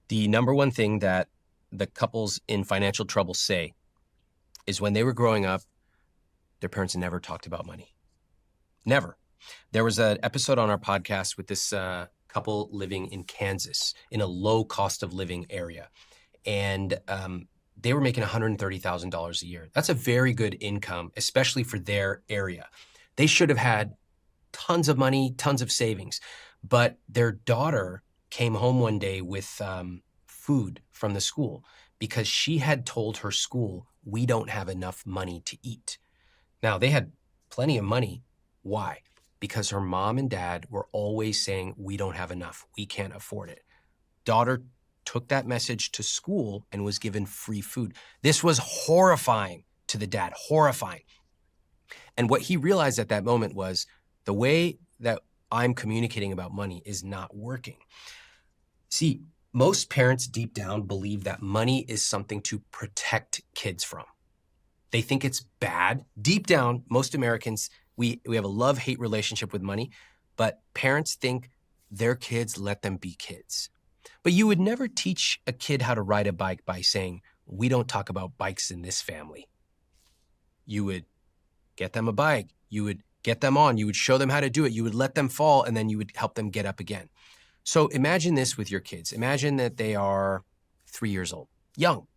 The number one thing that the couples in financial trouble say is when they were growing up, their parents never talked about money. Never. There was an episode on our podcast with this couple living in Kansas in a low cost of living area. And they were making $130,000 a year. That's a very good income, especially for their area. They should have had tons of money, tons of savings. But their daughter came home one day with food from the school because she had told her school, we don't have enough money to eat. Now, they had plenty of money. Why? Because her mom and dad were always saying, we don't have enough. We can't afford it. Daughter took that message to school and was given free food. This was horrifying to the dad, horrifying. And what he realized at that moment was the way that I'm communicating about money is not working. See, most parents deep down believe that money is something to protect kids from. They think it's bad. Deep down, most Americans, we have a love-hate relationship with money, but parents think their kids let them be kids. But you would never teach a kid how to ride a bike by saying, we don't talk about bikes in this family. You would get them a bike. You would get them on. You would show them how to do it. You would let them fall, and then you would help them get up again. So imagine this with your kids. Imagine that they are 3 years old, young.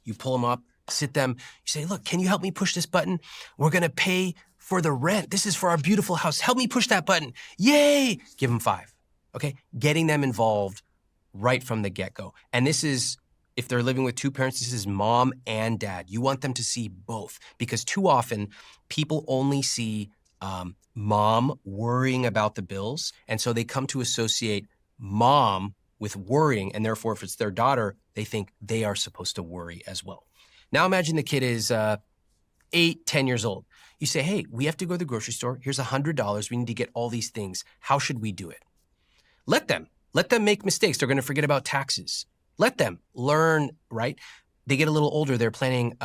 You pull them up, sit them, you say, look, can you help me push this button? We're going to pay for the rent. This is for our beautiful house. Help me push that button. Yay! Give them 5. Okay? Getting them involved right from the get-go. And this is, if they're living with 2 parents, this is mom and dad. You want them to see both because too often people only see mom worrying about the bills. And so they come to associate mom with worrying. And therefore, if it's their daughter, they think they are supposed to worry as well. Now imagine the kid is 8, 10 years old. You say, hey, we have to go to the grocery store. Here's $100. We need to get all these things. How should we do it? Let them make mistakes. They're going to forget about taxes. Let them learn, right? They get a little older. They're planning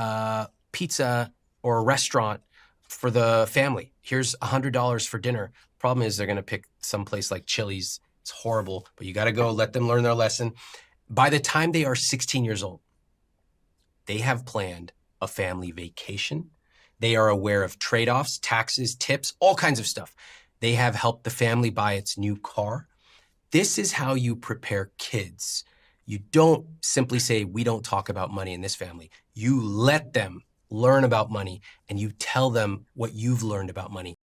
pizza or a restaurant for the family. Here's $100 for dinner. Problem is they're going to pick someplace like Chili's. It's horrible, but you got to go let them learn their lesson. By the time they are 16 years old, they have planned a family vacation. They are aware of trade-offs, taxes, tips, all kinds of stuff. They have helped the family buy its new car. This is how you prepare kids. You don't simply say, we don't talk about money in this family. You let them learn about money and you tell them what you've learned about money.